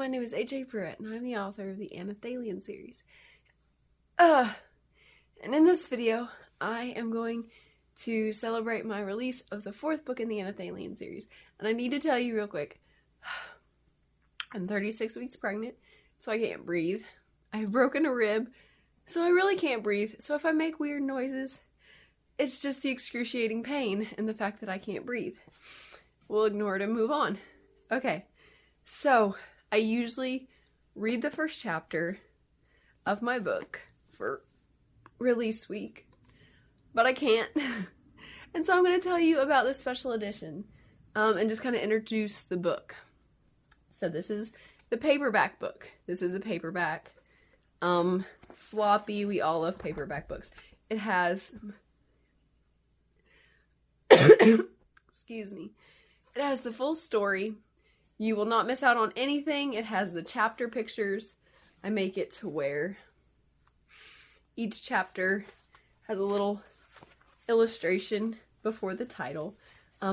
my name is HAPruitt, and I'm the author of the Anelthalien series. And in this video, I am going to celebrate my release of the 4th book in the Anelthalien series. And I need to tell you real quick, I'm 36 weeks pregnant, so I can't breathe. I have broken a rib, so I really can't breathe. So if I make weird noises, it's just the excruciating pain and the fact that I can't breathe. We'll ignore it and move on. Okay, so I usually read the first chapter of my book for release week, but I can't. And so I'm going to tell you about this special edition and just kind of introduce the book. So this is the paperback book. This is a paperback. Floppy, we all love paperback books. It has, excuse me, it has the full story. You will not miss out on anything. It has the chapter pictures. I make it to where each chapter has a little illustration before the title.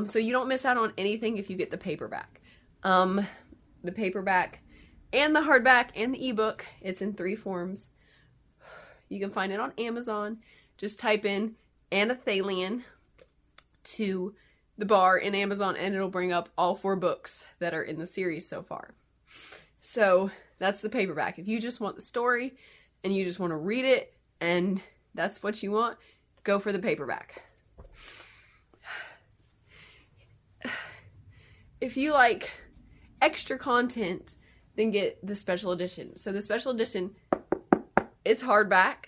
So you don't miss out on anything if you get the paperback. The paperback and the hardback and the ebook. It's in 3 forms. You can find it on Amazon. Just type in Anelthalien to the bar in Amazon and it'll bring up all 4 books that are in the series so far. So that's the paperback. If you just want the story and you just want to read it and that's what you want, go for the paperback. If you like extra content, then get the special edition. So the special edition, it's hardback.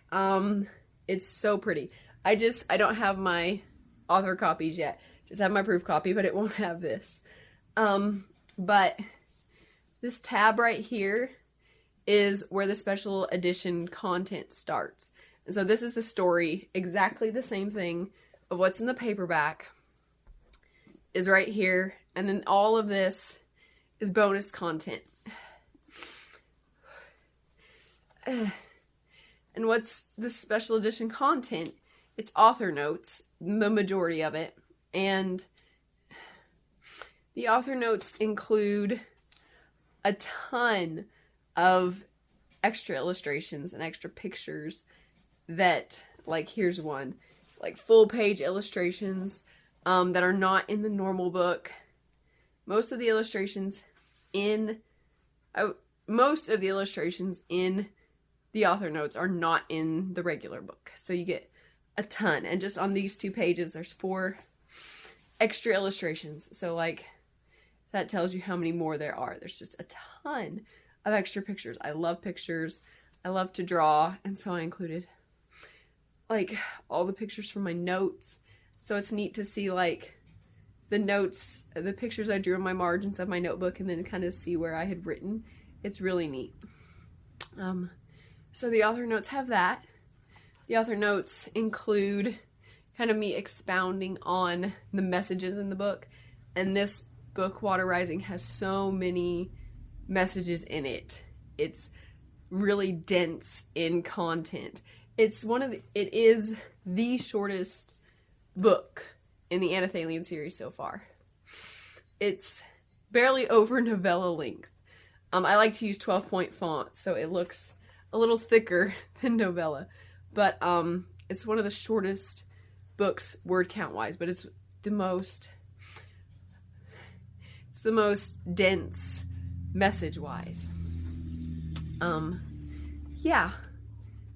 It's so pretty. I don't have my author copies yet. Just have my proof copy, but it won't have this. But this tab right here is where the special edition content starts. And so this is the story, exactly the same thing of what's in the paperback is right here. And then all of this is bonus content. And what's the special edition content? It's author notes, the majority of it. And the author notes include a ton of extra illustrations and extra pictures that, like, here's one, like full page illustrations that are not in the normal book. Most of the illustrations in the author notes are not in the regular book. So you get a ton. And just on these 2 pages, there's 4 extra illustrations. So, like, that tells you how many more there are. There's just a ton of extra pictures. I love pictures. I love to draw. And so I included, like, all the pictures from my notes. So it's neat to see, like, the notes, the pictures I drew in my margins of my notebook and then kind of see where I had written. It's really neat. So the author notes have that. The author notes include kind of me expounding on the messages in the book. And this book, Water Rising, has so many messages in it. It's really dense in content. It is the shortest book in the Anelthalien series so far. It's barely over novella length. I like to use 12-point font, so it looks a little thicker than novella. But it's one of the shortest books word count wise, but it's the most dense message wise. Yeah.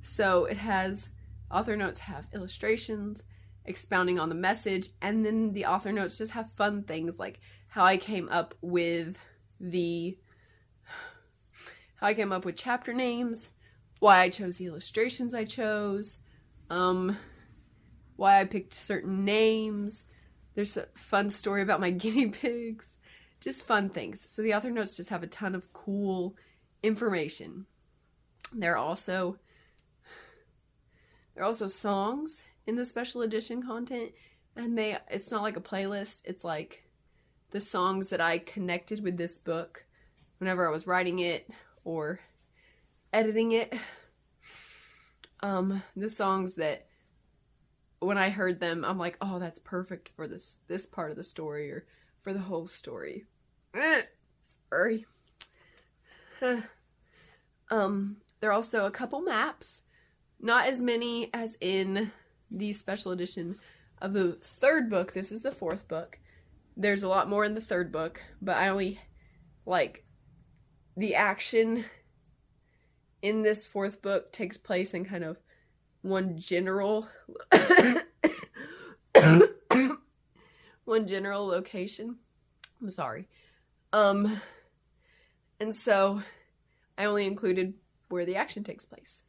So it has, author notes have illustrations expounding on the message, and then the author notes just have fun things like how I came up with chapter names, why I chose the illustrations I chose, why I picked certain names. There's a fun story about my guinea pigs. Just fun things. So the author notes just have a ton of cool information. There are also songs in the special edition content, and it's not like a playlist. It's like the songs that I connected with this book whenever I was writing it or editing it. The songs that when I heard them, I'm like, oh, that's perfect for this part of the story or for the whole story. Sorry. There are also a couple maps, not as many as in the special edition of the third book. This is the fourth book. There's a lot more in the third book, but I only like the action in this fourth book takes place in kind of one general location. I'm sorry. And so I only included where the action takes place.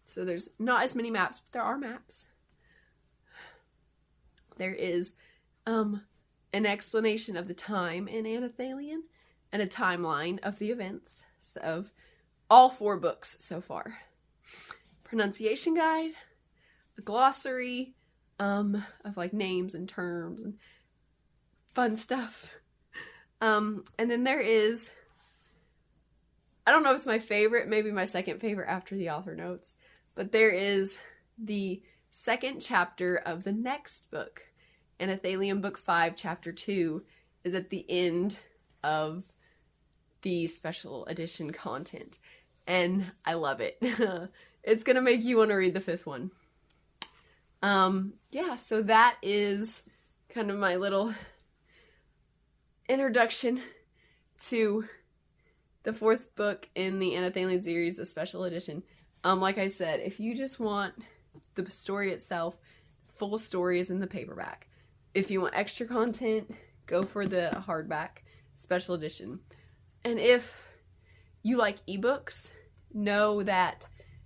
So there's not as many maps, but there are maps. There is an explanation of the time in Anelthalien and a timeline of the events of all 4 books so far. Pronunciation guide, a glossary of like names and terms and fun stuff. And then there is, I don't know if it's my favorite, maybe my second favorite after the author notes, but there is the second chapter of the next book. Anelthalien Book 5, Chapter 2 is at the end of the special edition content. And I love it. It's going to make you want to read the 5th one. Yeah, so that is kind of my little introduction to the 4th book in the Anelthalien series, the special edition. Like I said, if you just want the story itself, full story is in the paperback. If you want extra content, go for the hardback special edition. And if you like ebooks, know that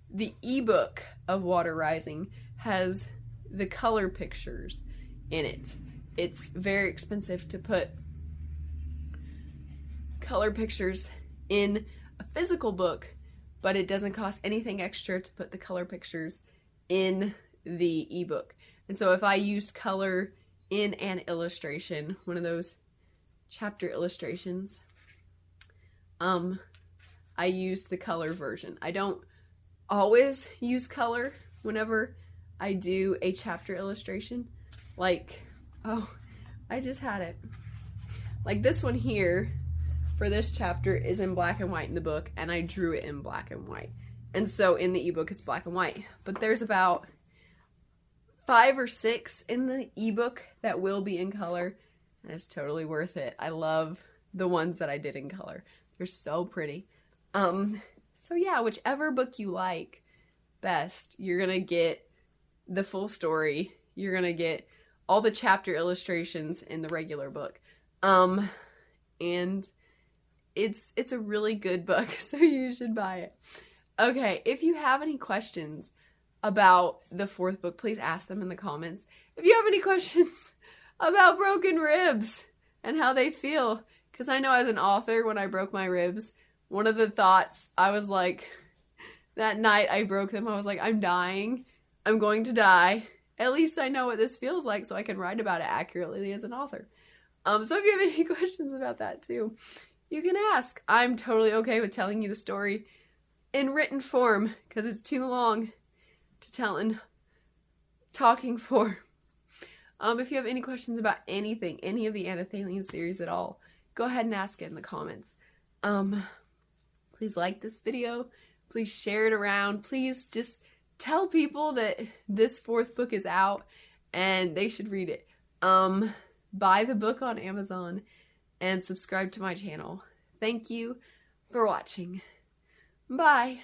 the ebook of Water Rising has the color pictures in it. It's very expensive to put color pictures in a physical book, but it doesn't cost anything extra to put the color pictures in the ebook. And so if I used color in an illustration, one of those chapter illustrations, I used the color version. I don't always use color whenever I do a chapter illustration. Like, oh, I just had it. Like this one here for this chapter is in black and white in the book, and I drew it in black and white. And so in the ebook it's black and white. But there's about 5 or 6 in the ebook that will be in color, and it's totally worth it. I love the ones that I did in color. They're so pretty. So yeah, whichever book you like best, you're gonna get the full story. You're gonna get all the chapter illustrations in the regular book. And it's a really good book, so you should buy it. Okay, if you have any questions about the 4th book, please ask them in the comments. If you have any questions about broken ribs and how they feel, because I know as an author, when I broke my ribs, one of the thoughts, I was like, that night I broke them, I was like, I'm dying. I'm going to die. At least I know what this feels like so I can write about it accurately as an author. So if you have any questions about that too, you can ask. I'm totally okay with telling you the story in written form because it's too long to tell in talking form. If you have any questions about anything, any of the Anelthalien series at all, go ahead and ask it in the comments. Please like this video. Please share it around. Please just tell people that this 4th book is out and they should read it. Buy the book on Amazon and subscribe to my channel. Thank you for watching. Bye.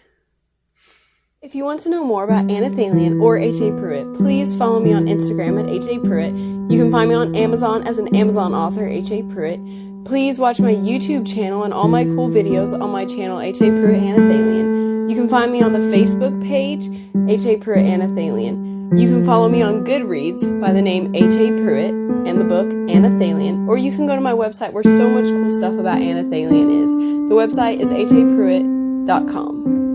If you want to know more about Anelthalien or HAPruitt, please follow me on Instagram at HAPruitt. You can find me on Amazon as an Amazon author, HAPruitt. Please watch my YouTube channel and all my cool videos on my channel, HAPruitt Anelthalien. You can find me on the Facebook page, HAPruitt Anelthalien. You can follow me on Goodreads by the name HAPruitt and the book Anelthalien, or you can go to my website where so much cool stuff about Anelthalien is. The website is HAPruitt.com.